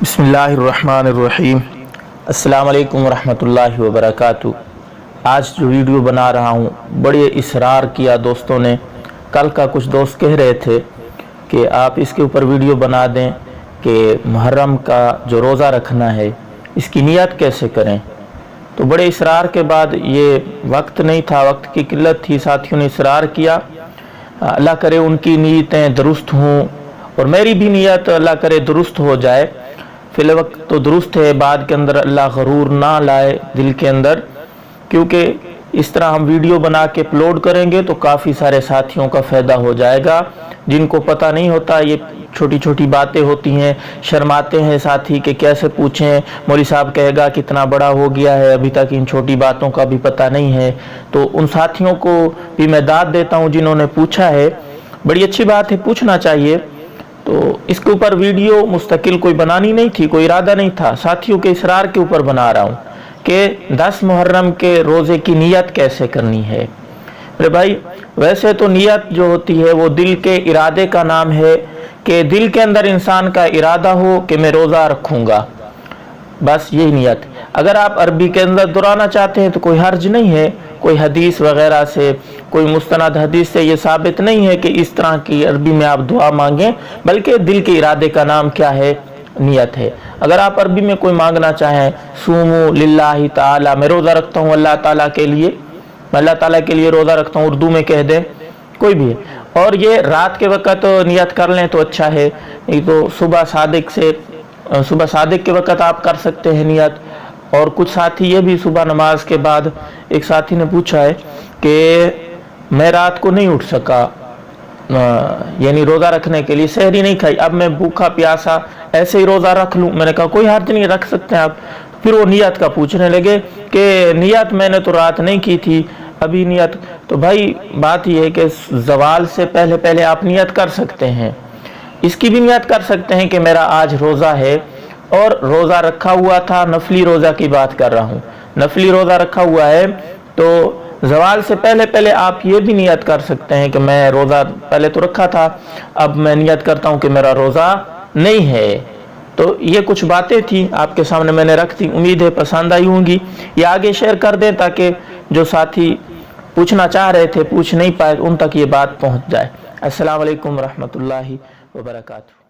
बिस्मिल्लाहिर्रहमानिर्रहीम। अस्सलाम वालेकुम रहमतुल्लाहि व बरकातुहू। आज जो वीडियो बना रहा हूँ, बड़े इसरार किया दोस्तों ने। कल का कुछ दोस्त कह रहे थे कि आप इसके ऊपर वीडियो बना दें कि मुहर्रम का जो रोज़ा रखना है इसकी नियत कैसे करें। तो बड़े इसरार के बाद, ये वक्त नहीं था, वक्त की किल्लत थी, साथियों ने इसरार किया। अल्लाह करे उनकी नीयतें दुरुस्त हों और मेरी भी नीयत अल्लाह करे दुरुस्त हो जाए। फिल वक्त तो दुरुस्त है, बाद के अंदर अल्लाह गरूर ना लाए दिल के अंदर, क्योंकि इस तरह हम वीडियो बना के अपलोड करेंगे तो काफ़ी सारे साथियों का फ़ायदा हो जाएगा जिनको पता नहीं होता। ये छोटी छोटी बातें होती हैं, शर्माते हैं साथी कि कैसे पूछें, मौलवी साहब कहेगा कितना बड़ा हो गया है, अभी तक इन छोटी बातों का भी पता नहीं है। तो उन साथियों को भी मैं दाद देता हूँ जिन्होंने पूछा है। बड़ी अच्छी बात है, पूछना चाहिए। तो इसके ऊपर वीडियो मुस्तकिल कोई बनानी नहीं थी, कोई इरादा नहीं था, साथियों के इसरार के ऊपर बना रहा हूँ कि 10 मुहर्रम के रोज़े की नियत कैसे करनी है। अरे भाई, वैसे तो नियत जो होती है वो दिल के इरादे का नाम है, कि दिल के अंदर इंसान का इरादा हो कि मैं रोज़ा रखूँगा, बस यही नियत। अगर आप अरबी के अंदर दोहराना चाहते हैं तो कोई हर्ज नहीं है। कोई हदीस वगैरह से, कोई मुस्तनद हदीस से ये साबित नहीं है कि इस तरह की अरबी में आप दुआ मांगें, बल्कि दिल के इरादे का नाम क्या है, नियत है। अगर आप अरबी में कोई मांगना चाहें, सूमू लिल्लाहि ताला, मैं रोज़ा रखता हूँ अल्लाह ताला के लिए, मैं अल्लाह ताला के लिए रोज़ा रखता हूँ, उर्दू में कह दें, कोई भी है। और ये रात के वक़्त नियत कर लें तो अच्छा है, नहीं तो सुबह सादिक के वक़्त आप कर सकते हैं नियत। और कुछ साथी ये भी, सुबह नमाज के बाद एक साथी ने पूछा है कि मैं रात को नहीं उठ सका, यानी रोज़ा रखने के लिए, सहरी नहीं खाई, अब मैं भूखा प्यासा ऐसे ही रोज़ा रख लूँ। मैंने कहा कोई हर्ज नहीं, रख सकते हैं आप। फिर वो नियत का पूछने लगे कि नियत मैंने तो रात नहीं की थी, अभी नियत। तो भाई बात यह है कि ज़वाल से पहले पहले आप नियत कर सकते हैं। इसकी भी नियत कर सकते हैं कि मेरा आज रोज़ा है और रोज़ा रखा हुआ था, नफली रोज़ा की बात कर रहा हूँ, नफली रोज़ा रखा हुआ है, तो ज़वाल से पहले पहले आप ये भी नियत कर सकते हैं कि मैं रोज़ा पहले तो रखा था, अब मैं नियत करता हूँ कि मेरा रोज़ा नहीं है। तो ये कुछ बातें थी आपके सामने मैंने रख दी, उम्मीद है पसंद आई होंगी। ये आगे शेयर कर दें ताकि जो साथी पूछना चाह रहे थे, पूछ नहीं पाए, उन तक ये बात पहुँच जाए। अस्सलाम वालेकुम रहमतुल्लाहि व बरकातुहू।